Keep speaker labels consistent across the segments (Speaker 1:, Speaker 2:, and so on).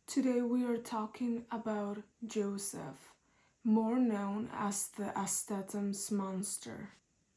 Speaker 1: Today we are talking about Joseph, more known as the Amstetten's monster.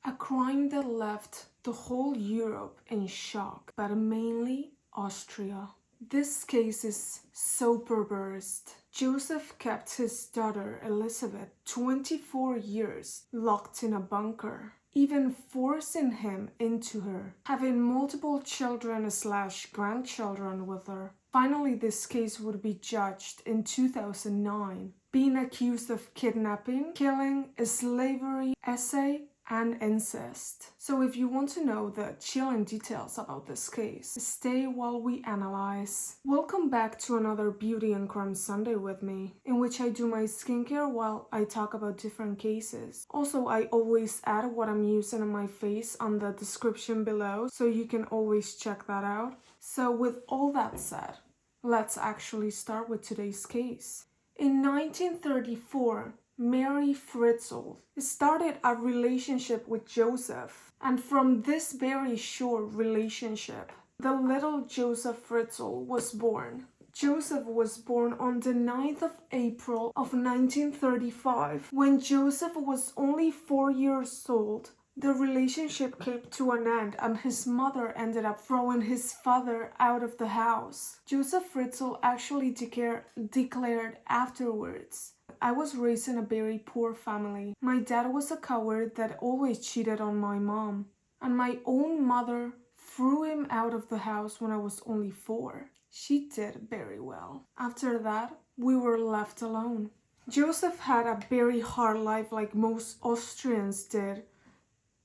Speaker 1: A crime that left the whole Europe in shock, but mainly Austria. This case is so perverse. Joseph kept his daughter Elisabeth 24 years locked in a bunker, even forcing him into her, having multiple children/grandchildren with her. Finally, this case would be judged in 2009, being accused of kidnapping, killing, slavery, essay, and incest. So if you want to know the chilling details about this case, stay while we analyze. Welcome back to another Beauty and Crime Sunday with me, in which I do my skincare while I talk about different cases. Also, I always add what I'm using on my face on the description below, so you can always check that out. So with all that said, let's actually start with today's case. In 1934, Mary Fritzl started a relationship with Joseph, and from this very short relationship, the little Joseph Fritzl was born. Joseph was born on the 9th of April of 1935. When Joseph was only 4 years old, the relationship came to an end and his mother ended up throwing his father out of the house. Joseph Fritzl actually declared afterwards, "I was raised in a very poor family. My dad was a coward that always cheated on my mom, and my own mother threw him out of the house when I was only 4. She did very well. After that, we were left alone." Joseph had a very hard life like most Austrians did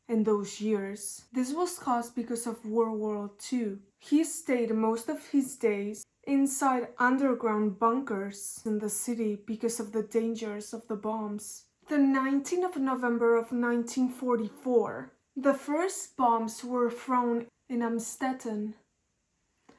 Speaker 1: in those years. This was caused because of World War II. He stayed most of his days inside underground bunkers in the city because of the dangers of the bombs. The 19th of November of 1944, the first bombs were thrown in Amstetten,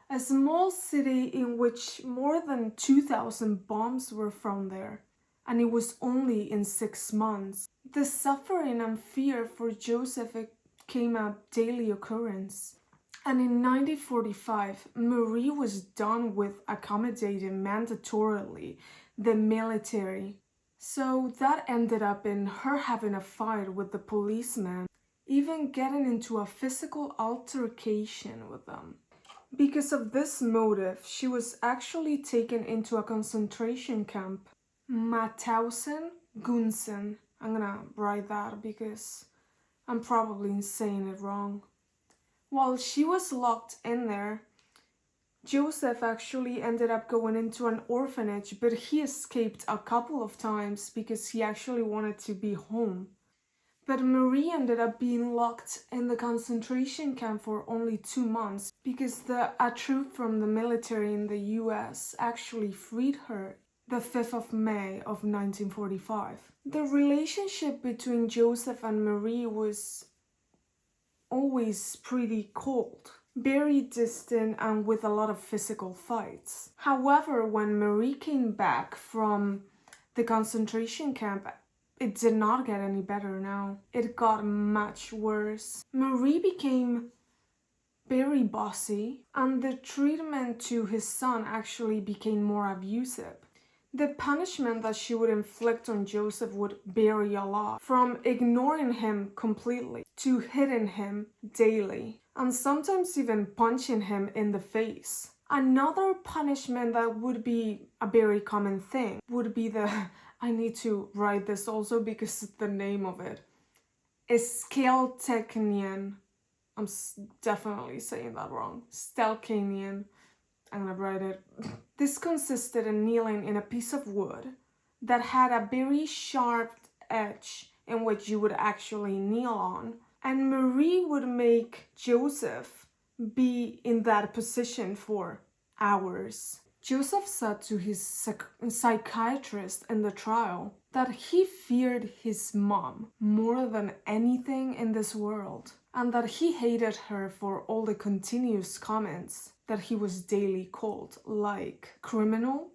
Speaker 1: a small city in which more than 2,000 bombs were thrown there, and it was only in 6 months. The suffering and fear for Joseph became a daily occurrence. And in 1945, Marie was done with accommodating mandatorily the military. So that ended up in her having a fight with the policeman, even getting into a physical altercation with them. Because of this motive, she was actually taken into a concentration camp. Mauthausen Gunsen. I'm gonna write that because I'm probably saying it wrong. While she was locked in there, Joseph actually ended up going into an orphanage, but he escaped a couple of times because he actually wanted to be home. But Marie ended up being locked in the concentration camp for only 2 months because a troop from the military in the US actually freed her the 5th of May of 1945. The relationship between Joseph and Marie was always pretty cold, very distant and with a lot of physical fights. However, when Marie came back from the concentration camp, it did not get any better now. It got much worse. Marie became very bossy, and the treatment to his son actually became more abusive. The punishment that she would inflict on Joseph would vary a lot, from ignoring him completely to hitting him daily, and sometimes even punching him in the face. Another punishment that would be a very common thing would be I need to write this also because it's the name of it, Stelkanian. I'm definitely saying that wrong. Stelkanian. I'm gonna write it. This consisted in kneeling in a piece of wood that had a very sharp edge in which you would actually kneel on. And Marie would make Joseph be in that position for hours. Joseph said to his psychiatrist in the trial that he feared his mom more than anything in this world, and that he hated her for all the continuous comments that he was daily called, like criminal,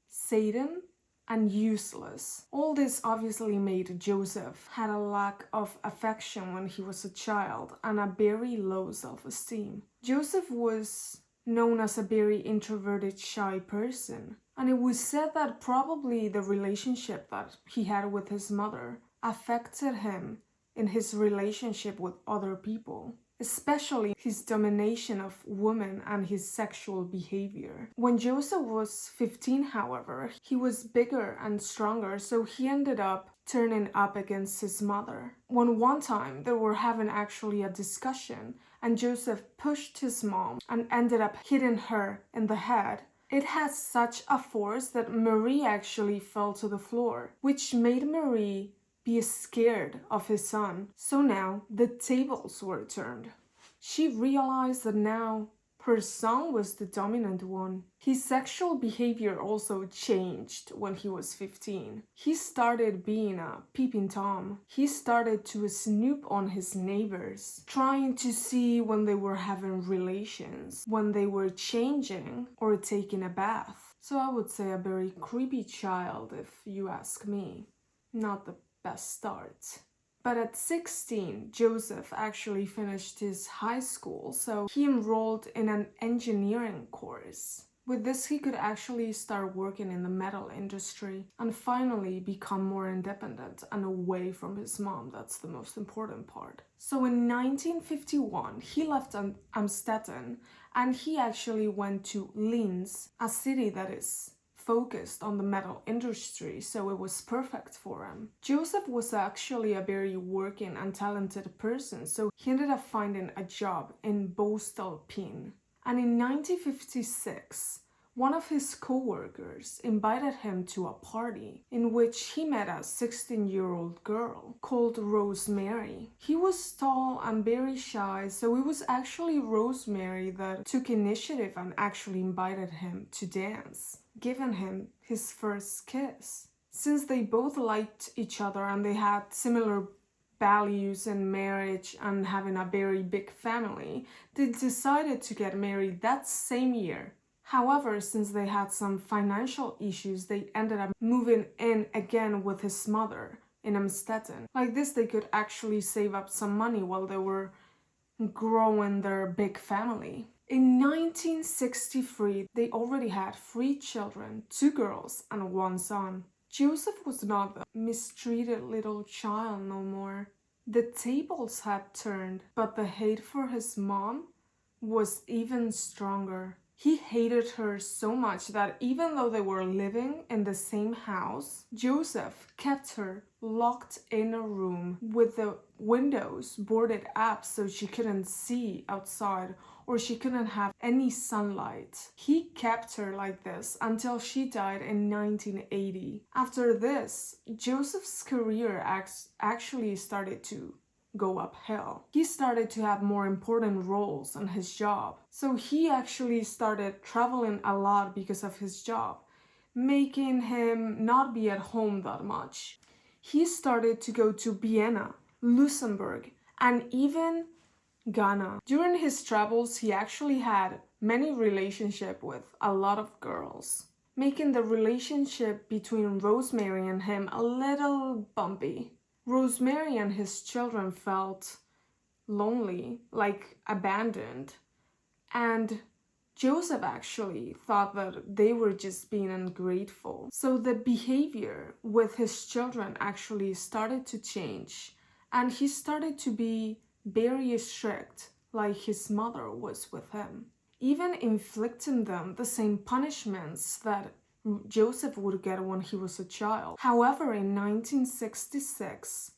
Speaker 1: Satan, and useless. All this obviously made Joseph had a lack of affection when he was a child and a very low self-esteem. Joseph was known as a very introverted, shy person, And it was said that probably the relationship that he had with his mother affected him in his relationship with other people, especially his domination of women and his sexual behavior. When Joseph was 15, however, he was bigger and stronger, so he ended up turning up against his mother. When one time they were having actually a discussion and Joseph pushed his mom and ended up hitting her in the head, it had such a force that Marie actually fell to the floor, which made Marie be scared of his son. So now the tables were turned. She realized that now her son was the dominant one. His sexual behavior also changed when he was 15. He started being a peeping Tom. He started to snoop on his neighbors, trying to see when they were having relations, when they were changing or taking a bath. So I would say a very creepy child if you ask me. Not the best start. But at 16, Joseph actually finished his high school, so he enrolled in an engineering course. With this, he could actually start working in the metal industry and finally become more independent and away from his mom. That's the most important part. So in 1951, he left Amstetten and he actually went to Linz, a city that is focused on the metal industry, so it was perfect for him. Joseph was actually a very working and talented person, so he ended up finding a job in Voestalpine. And in 1956, one of his co-workers invited him to a party in which he met a 16-year-old girl called Rosemary. He was tall and very shy, so it was actually Rosemary that took initiative and actually invited him to dance, giving him his first kiss. Since they both liked each other and they had similar values in marriage and having a very big family, they decided to get married that same year. However, since they had some financial issues, they ended up moving in again with his mother in Amstetten. Like this, they could actually save up some money while they were growing their big family. In 1963, they already had 3 children, 2 girls and 1 son. Joseph was not the mistreated little child no more. The tables had turned, but the hate for his mom was even stronger. He hated her so much that even though they were living in the same house, Joseph kept her locked in a room with the windows boarded up so she couldn't see outside or she couldn't have any sunlight. He kept her like this until she died in 1980. After this, Joseph's career actually started to go uphill. He started to have more important roles in his job. So he actually started traveling a lot because of his job, making him not be at home that much. He started to go to Vienna, Luxembourg, and even Ghana. During his travels, he actually had many relationships with a lot of girls, making the relationship between Rosemary and him a little bumpy. Rosemary and his children felt lonely, like abandoned, and Joseph actually thought that they were just being ungrateful. So the behavior with his children actually started to change, and he started to be very strict, like his mother was with him, even inflicting them the same punishments that Joseph would get when he was a child. However, in 1966,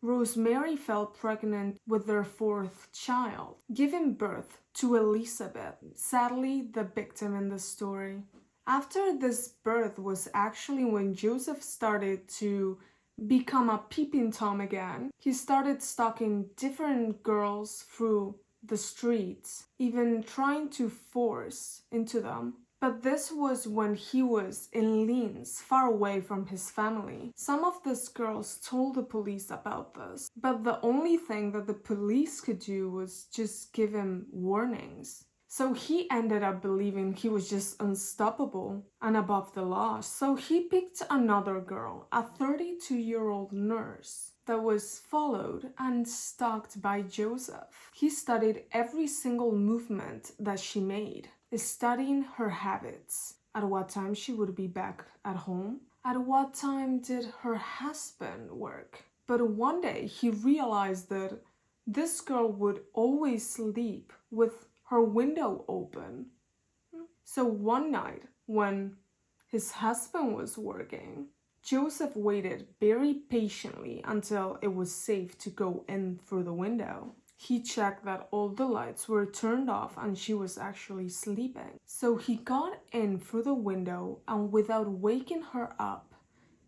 Speaker 1: Rosemary fell pregnant with their 4th child, giving birth to Elisabeth, sadly the victim in the story. After this birth was actually when Joseph started to become a peeping Tom again. He started stalking different girls through the streets, even trying to force into them. But this was when he was in Linz, far away from his family. Some of these girls told the police about this, but the only thing that the police could do was just give him warnings. So he ended up believing he was just unstoppable and above the law. So he picked another girl, a 32-year-old nurse, that was followed and stalked by Joseph. He studied every single movement that she made, studying her habits. at what time she would be back at home, at what time did her husband work. But one day he realized that this girl would always sleep with her window open. So one night when his husband was working, Joseph waited very patiently until it was safe to go in through the window. He checked that all the lights were turned off and she was actually sleeping. So he got in through the window and without waking her up,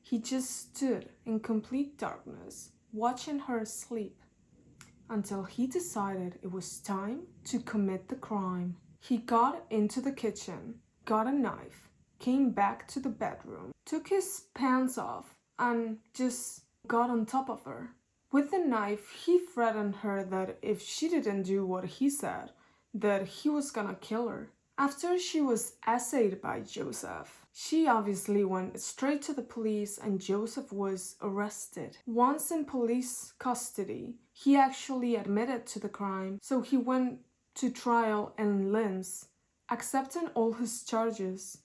Speaker 1: he just stood in complete darkness, watching her sleep, until he decided it was time to commit the crime. He got into the kitchen, got a knife, came back to the bedroom, took his pants off, and just got on top of her. With the knife, he threatened her that if she didn't do what he said, that he was gonna kill her. After she was essayed by Joseph, she obviously went straight to the police and Joseph was arrested. Once in police custody, he actually admitted to the crime, so he went to trial in Linz, accepting all his charges,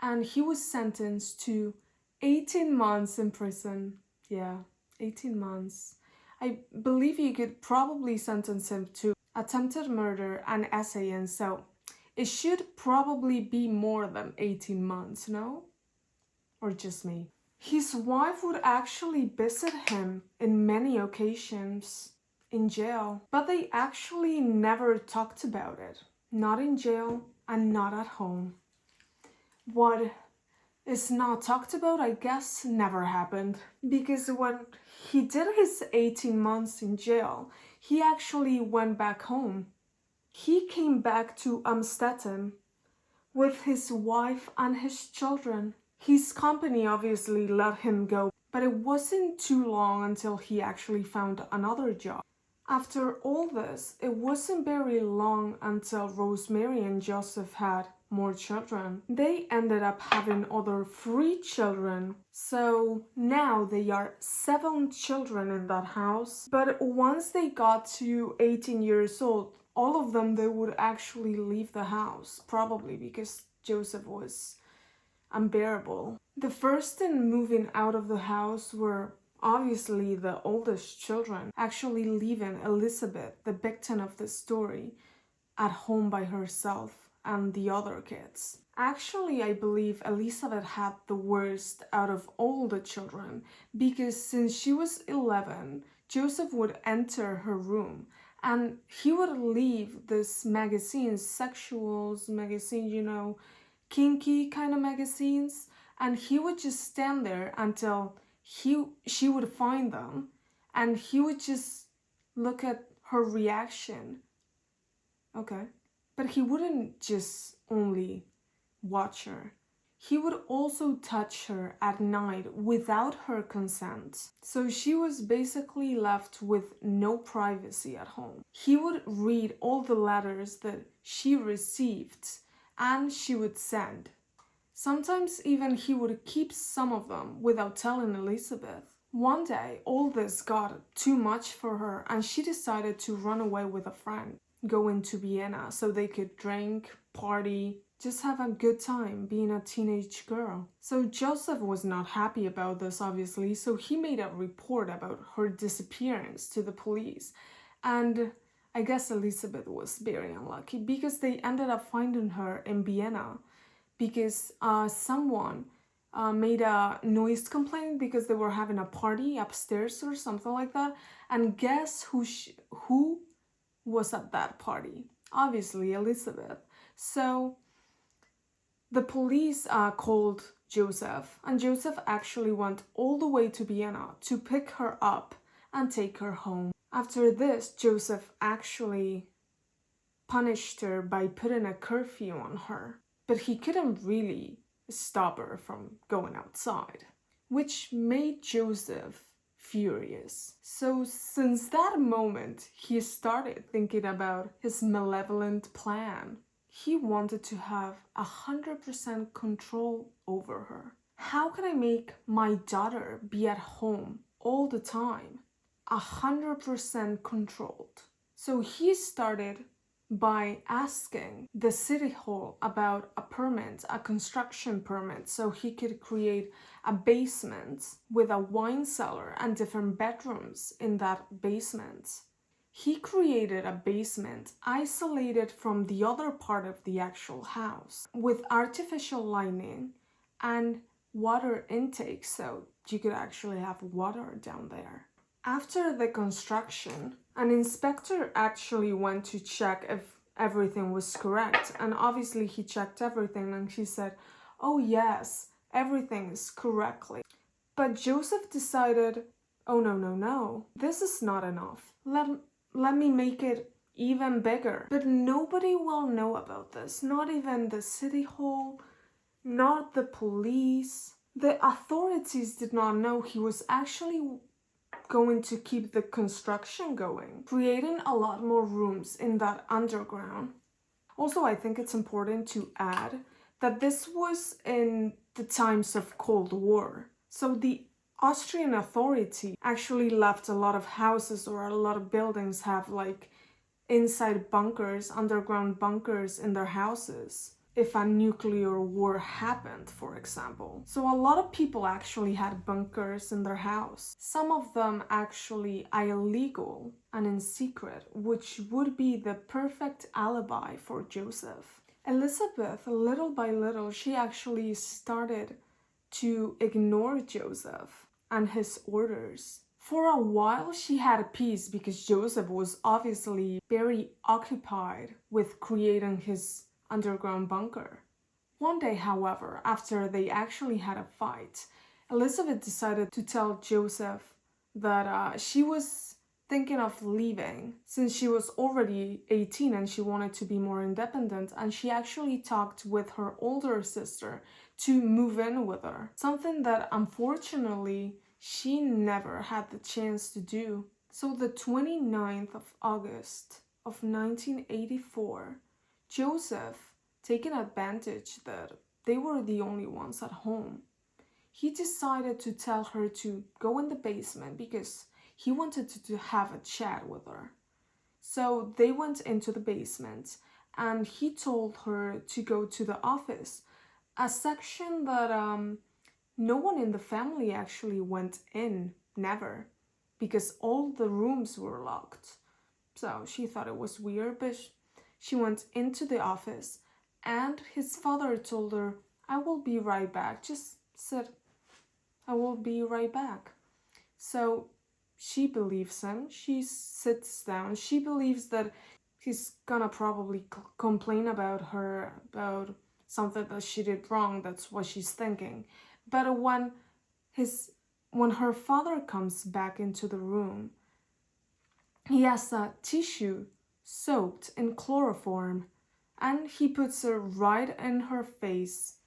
Speaker 1: and he was sentenced to 18 months in prison. Yeah, 18 months. I believe you could probably sentence him to attempted murder and essaying, so it should probably be more than 18 months, no? Or just me? His wife would actually visit him in many occasions in jail, but they actually never talked about it. Not in jail and not at home. What is not talked about, I guess, never happened. Because when he did his 18 months in jail, he actually went back home. He came back to Amstetten with his wife and his children. His company obviously let him go, but it wasn't too long until he actually found another job. After all this, it wasn't very long until Rosemary and Joseph had more children. They ended up having other 3 children. So now they are 7 children in that house. But once they got to 18 years old, all of them, they would actually leave the house, probably because Joseph was unbearable. The first in moving out of the house were obviously the oldest children, actually leaving Elisabeth, the victim of the story, at home by herself and the other kids. Actually, I believe Elisabeth had the worst out of all the children, because since she was 11, Joseph would enter her room and he would leave this magazines, sexuals magazine, you know, kinky kind of magazines, and he would just stand there until she would find them, and he would just look at her reaction. Okay. But he wouldn't just only watch her. He would also touch her at night without her consent. So she was basically left with no privacy at home. He would read all the letters that she received and she would send. Sometimes even he would keep some of them without telling Elisabeth. One day, all this got too much for her and she decided to run away with a friend, go into Vienna so they could drink, party, just have a good time being a teenage girl. So Joseph was not happy about this, obviously, so he made a report about her disappearance to the police. And I guess Elisabeth was very unlucky because they ended up finding her in Vienna because someone made a noise complaint because they were having a party upstairs or something like that. And guess who was at that party? Obviously, Elisabeth. So the police called Joseph, and Joseph actually went all the way to Vienna to pick her up and take her home. After this, Joseph actually punished her by putting a curfew on her, but he couldn't really stop her from going outside, which made Joseph furious. So since that moment, he started thinking about his malevolent plan. He wanted to have 100% control over her. How can I make my daughter be at home all the time? 100% controlled. So he started by asking the city hall about a permit, a construction permit, so he could create a basement with a wine cellar and different bedrooms in that basement. He created a basement isolated from the other part of the actual house with artificial lighting and water intake, so you could actually have water down there. After the construction, an inspector actually went to check if everything was correct, and obviously he checked everything and he said, "Oh yes, everything is correctly." But Joseph decided, "Oh no, this is not enough. Let me make it even bigger." But nobody will know about this, not even the city hall, not the police. The authorities did not know he was actually going to keep the construction going, creating a lot more rooms in that underground. Also, I think it's important to add that this was in the times of Cold War. So the Austrian authority actually left a lot of houses or a lot of buildings have like inside bunkers, underground bunkers in their houses if a nuclear war happened, for example. So a lot of people actually had bunkers in their house. Some of them actually illegal and in secret, which would be the perfect alibi for Joseph. Elisabeth, little by little, she actually started to ignore Joseph and his orders. For a while, she had peace because Joseph was obviously very occupied with creating his underground bunker. One day, however, after they actually had a fight, Elisabeth decided to tell Joseph that she was thinking of leaving since she was already 18 and she wanted to be more independent, and she actually talked with her older sister to move in with her, something that unfortunately she never had the chance to do. So the 29th of August of 1984, Joseph, taking advantage that they were the only ones at home, he decided to tell her to go in the basement because he wanted to have a chat with her. So they went into the basement and he told her to go to the office, a section that no one in the family actually went in, never, because all the rooms were locked. So she thought it was weird, but she went into the office and his father told her, "I will be right back. Just sit. I will be right back." So she believes him. She sits down. She believes that he's gonna probably complain about her, about something that she did wrong. That's what she's thinking. But when her father comes back into the room, he has a tissue soaked in chloroform and he puts it right in her face,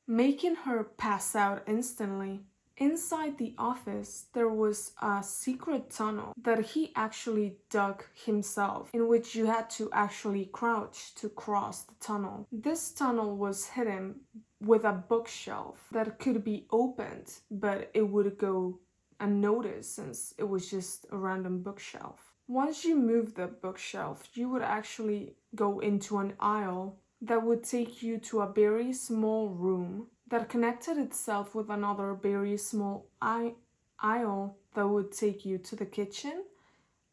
Speaker 1: making her pass out instantly. Inside the office, there was a secret tunnel that he actually dug himself, in which you had to actually crouch to cross the tunnel. This tunnel was hidden with a bookshelf that could be opened, but it would go unnoticed since it was just a random bookshelf. Once you move the bookshelf, you would actually go into an aisle that would take you to a very small room that connected itself with another very small aisle that would take you to the kitchen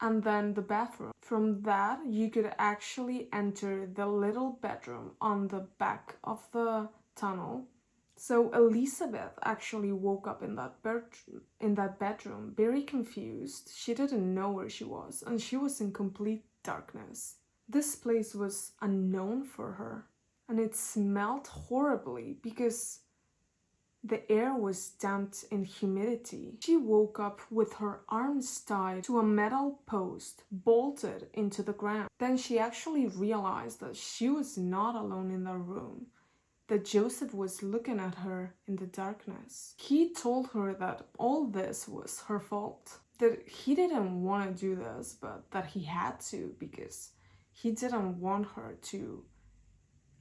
Speaker 1: and then the bathroom. From that, you could actually enter the little bedroom on the back of the tunnel. So Elisabeth actually woke up in that bedroom very confused. She didn't know where she was and she was in complete darkness. This place was unknown for her and it smelled horribly because the air was damped in humidity. She woke up with her arms tied to a metal post bolted into the ground. Then she actually realized that she was not alone in the room, that Joseph was looking at her in the darkness. He told her that all this was her fault, that he didn't want to do this, but that he had to because he didn't want her to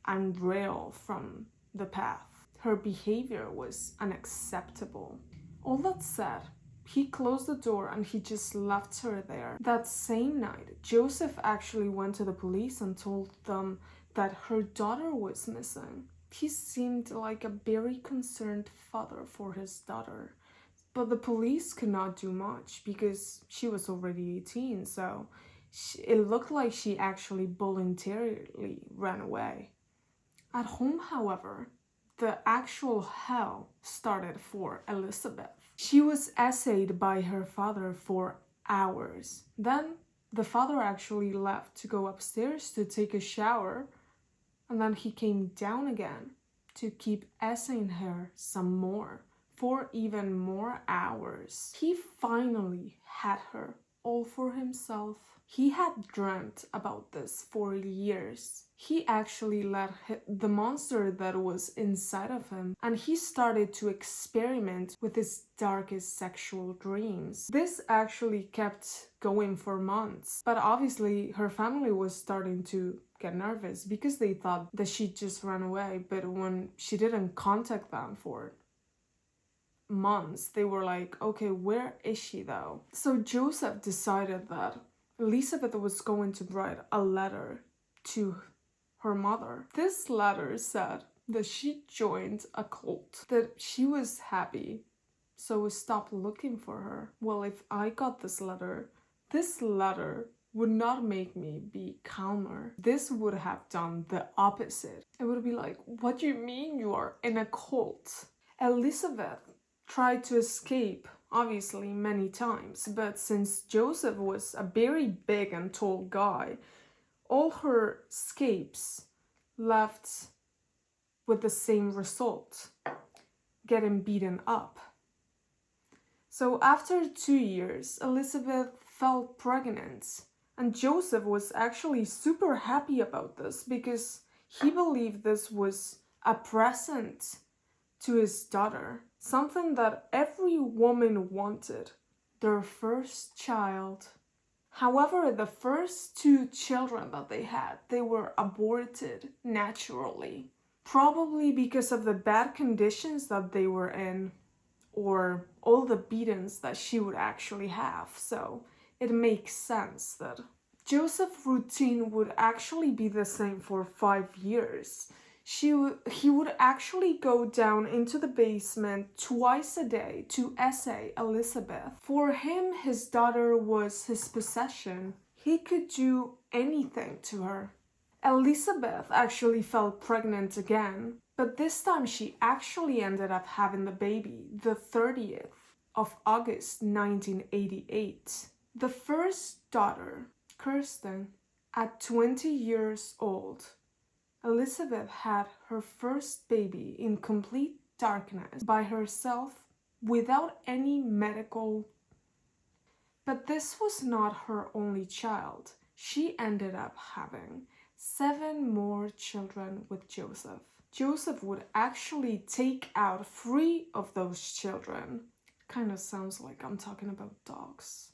Speaker 1: unrail from the path. Her behavior was unacceptable. All that said, He closed the door and he just left her there. That same night, Joseph actually went to the police and told them that her daughter was missing. He seemed like a very concerned father for his daughter. But the police could not do much because she was already 18, so it looked like she actually voluntarily ran away. At home, however, the actual hell started for Elisabeth. She was essayed by her father for hours. Then the father actually left to go upstairs to take a shower, and then he came down again to keep essaying her some more for even more hours. He finally had her all for himself. He had dreamt about this for years. He actually let the monster that was inside of him, and he started to experiment with his darkest sexual dreams. This actually kept going for months, but obviously her family was starting to get nervous because they thought that she just ran away. But when she didn't contact them for months, they were like, okay, where is she though? So Joseph decided that Elisabeth was going to write a letter to her mother. This letter said that she joined a cult, that she was happy, so stopped looking for her. Well, if I got this letter would not make me be calmer. This would have done the opposite. It would be like, what do you mean you are in a cult? Elisabeth tried to escape, obviously, many times, but since Joseph was a very big and tall guy, all her escapes left with the same result, getting beaten up. So after 2 years, Elisabeth fell pregnant, and Joseph was actually super happy about this because he believed this was a present to his daughter, something that every woman wanted, their first child. However, the first 2 children that they had, they were aborted naturally, probably because of the bad conditions that they were in, or all the beatings that she would actually have. So it makes sense that Joseph's routine would actually be the same for 5 years. He would actually go down into the basement twice a day to essay Elisabeth. For him, his daughter was his possession. He could do anything to her. Elisabeth actually fell pregnant again, but this time she actually ended up having the baby the 30th of August 1988. The first daughter, Kirsten, at 20 years old, Elisabeth had her first baby in complete darkness by herself without any medical. But this was not her only child. She ended up having 7 more children with Joseph. Joseph would actually take out 3 of those children. Kind of sounds like I'm talking about dogs.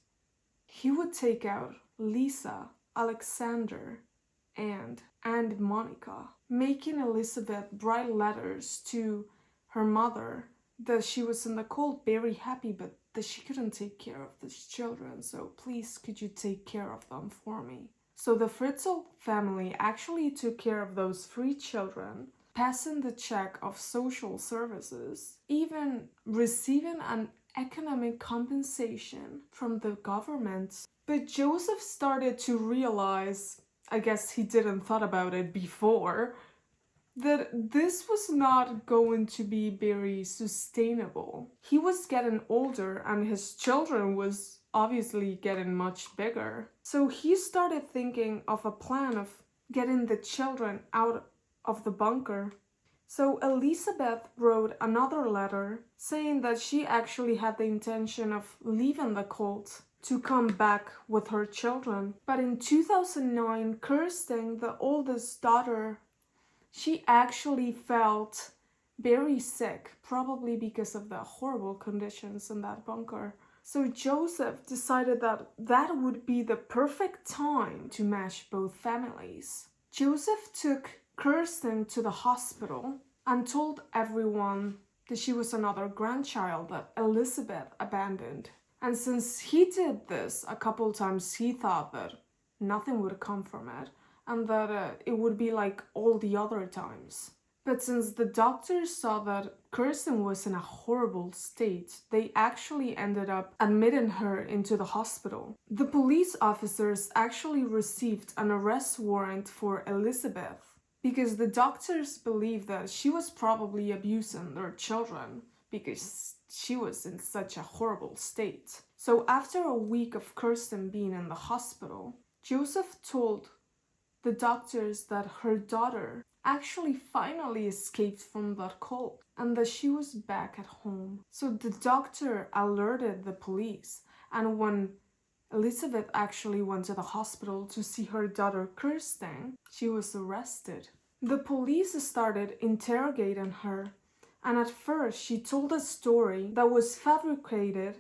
Speaker 1: He would take out Lisa, Alexander, and Monica, making Elisabeth write letters to her mother that she was in the cult very happy, but that she couldn't take care of these children, so please could you take care of them for me? So the Fritzl family actually took care of those 3 children, passing the check of social services, even receiving an economic compensation from the government. But Joseph started to realize, I guess he didn't thought about it before, that this was not going to be very sustainable. He was getting older and his children was obviously getting much bigger. So he started thinking of a plan of getting the children out of the bunker. So Elisabeth wrote another letter saying that she actually had the intention of leaving the cult to come back with her children. But in 2009, Kirsten, the oldest daughter, she actually felt very sick, probably because of the horrible conditions in that bunker. So Joseph decided that that would be the perfect time to mash both families. Joseph took Kirsten to the hospital and told everyone that she was another grandchild that Elisabeth abandoned. And since he did this a couple times, he thought that nothing would come from it and that it would be like all the other times. But since the doctors saw that Kirsten was in a horrible state, they actually ended up admitting her into the hospital. The police officers actually received an arrest warrant for Elisabeth because the doctors believed that she was probably abusing their children because she was in such a horrible state. So after a week of Kirsten being in the hospital, Joseph told the doctors that her daughter actually finally escaped from that cult and that she was back at home. So the doctor alerted the police, and when Elisabeth actually went to the hospital to see her daughter Kirsten, she was arrested. The police started interrogating her, and at first she told a story that was fabricated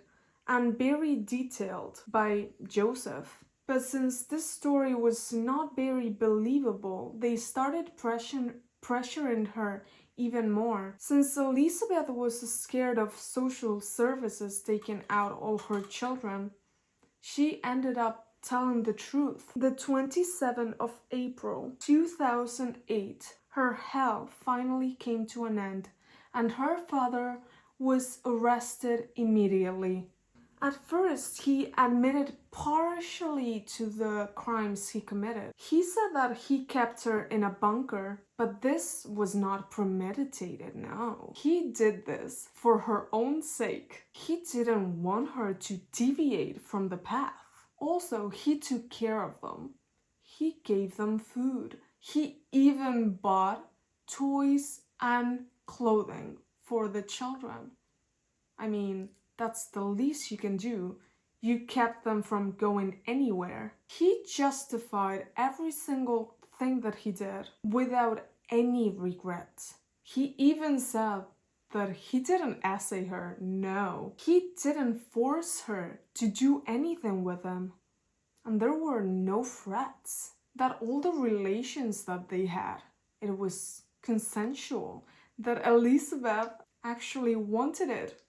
Speaker 1: and very detailed by Joseph. But since this story was not very believable, they started pressuring her even more. Since Elisabeth was scared of social services taking out all her children, she ended up telling the truth. The 27th of April 2008, her hell finally came to an end, and her father was arrested immediately. At first, he admitted partially to the crimes he committed. He said that he kept her in a bunker, but this was not premeditated, no. He did this for her own sake. He didn't want her to deviate from the path. Also, he took care of them. He gave them food. He even bought toys and clothing for the children. I mean, that's the least you can do. You kept them from going anywhere. He justified every single thing that he did without any regrets. He even said that he didn't essay her, no. He didn't force her to do anything with him. And there were no threats. That all the relations that they had, it was consensual. That Elisabeth actually wanted it.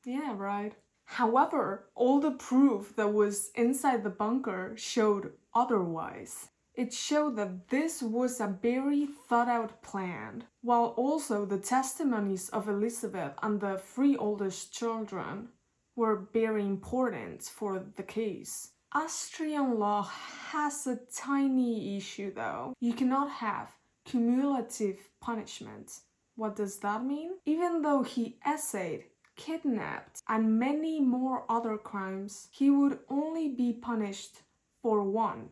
Speaker 1: Yeah, right. However, all the proof that was inside the bunker showed otherwise. It showed that this was a very thought out plan, while also the testimonies of Elisabeth and the three oldest children were very important for the case. Austrian law has a tiny issue though. You cannot have cumulative punishment. What does that mean? Even though he essayed, kidnapped, and many more other crimes, he would only be punished for one.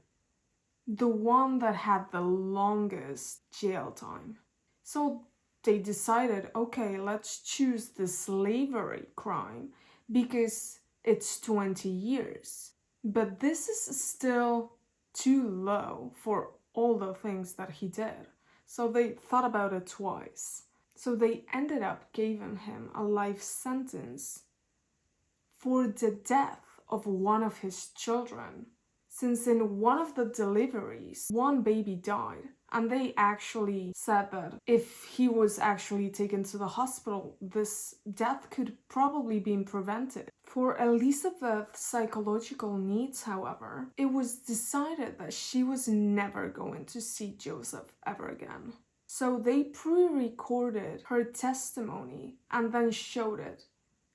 Speaker 1: The one that had the longest jail time. So they decided, okay, let's choose the slavery crime because it's 20 years. But this is still too low for all the things that he did. So they thought about it twice. So they ended up giving him a life sentence for the death of one of his children. Since in one of the deliveries, one baby died, and they actually said that if he was actually taken to the hospital, this death could probably be prevented. For Elisabeth's psychological needs, however, it was decided that she was never going to see Joseph ever again. So they pre-recorded her testimony and then showed it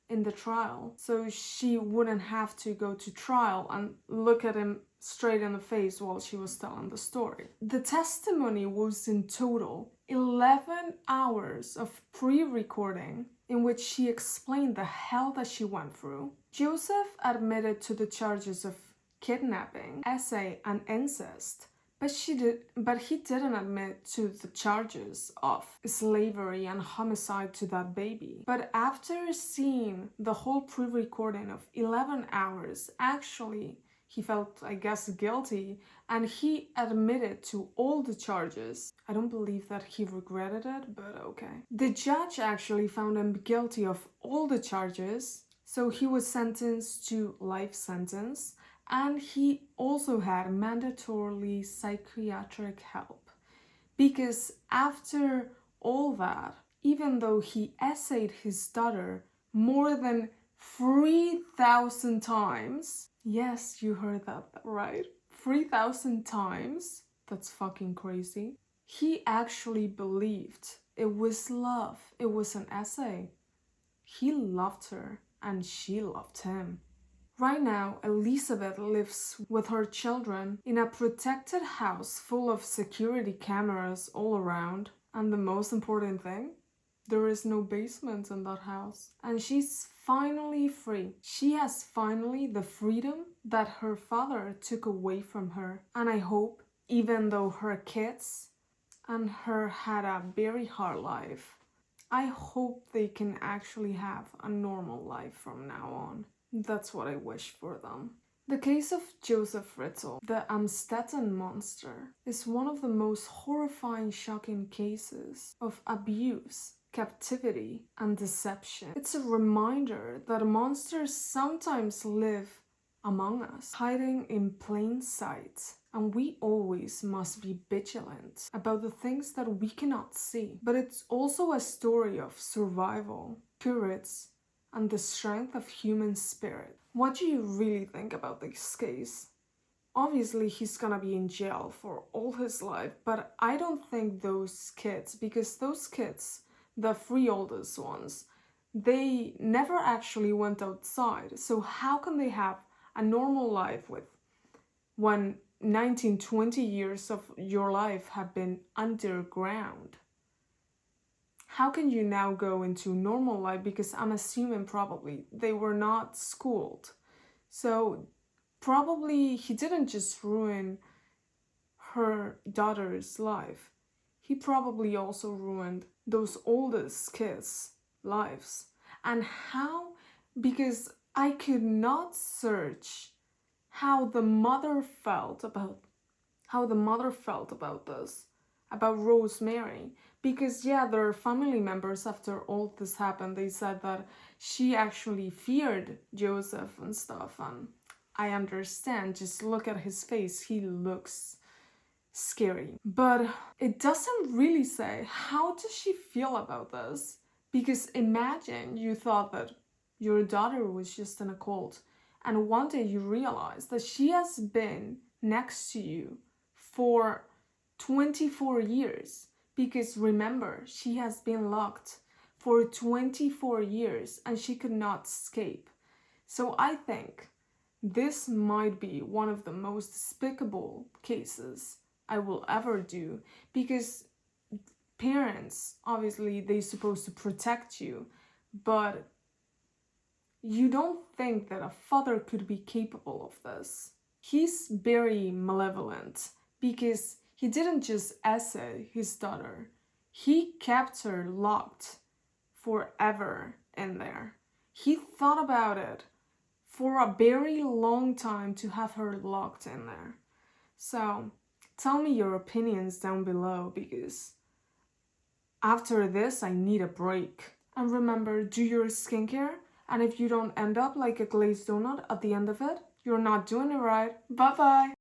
Speaker 1: in the trial, so she wouldn't have to go to trial and look at him straight in the face while she was telling the story. The testimony was in total 11 hours of pre-recording in which she explained the hell that she went through. Joseph admitted to the charges of kidnapping, essay, and incest, but he didn't admit to the charges of slavery and homicide to that baby. But after seeing the whole pre-recording of 11 hours, actually, he felt, I guess, guilty, and he admitted to all the charges. I don't believe that he regretted it, but okay. The judge actually found him guilty of all the charges, so he was sentenced to life sentence. And he also had mandatorily psychiatric help. Because after all that, even though he essayed his daughter more than 3,000 times. Yes, you heard that right. 3,000 times. That's fucking crazy. He actually believed it was love. It was an essay. He loved her and she loved him. Right now, Elisabeth lives with her children in a protected house full of security cameras all around. And the most important thing, there is no basement in that house. And she's finally free. She has finally the freedom that her father took away from her. And I hope, even though her kids and her had a very hard life, I hope they can actually have a normal life from now on. That's what I wish for them. The case of Joseph Fritzl, the Amstetten monster, is one of the most horrifying, shocking cases of abuse, captivity, and deception. It's a reminder that monsters sometimes live among us, hiding in plain sight, and we always must be vigilant about the things that we cannot see. But it's also a story of survival, courage, and the strength of human spirit. What do you really think about this case? Obviously, he's gonna be in jail for all his life, but I don't think those kids, because those kids, the three oldest ones, they never actually went outside. So how can they have a normal life when 19, 20 years of your life have been underground? How can you now go into normal life? Because I'm assuming probably they were not schooled. So probably he didn't just ruin her daughter's life. He probably also ruined those oldest kids' lives. And how? Because I could not search how the mother felt about this, about Rosemary. Because yeah, their family members, after all this happened, they said that she actually feared Joseph and stuff. And I understand, just look at his face, he looks scary. But it doesn't really say how does she feel about this. Because imagine you thought that your daughter was just in a cult, and one day you realize that she has been next to you for 24 years. Because remember, she has been locked for 24 years and she could not escape. So I think this might be one of the most despicable cases I will ever do, because parents, obviously, they're supposed to protect you, but you don't think that a father could be capable of this. He's very malevolent because he didn't just essay his daughter. He kept her locked forever in there. He thought about it for a very long time to have her locked in there. So tell me your opinions down below, because after this I need a break. And remember, do your skincare, and if you don't end up like a glazed donut at the end of it, you're not doing it right. Bye bye!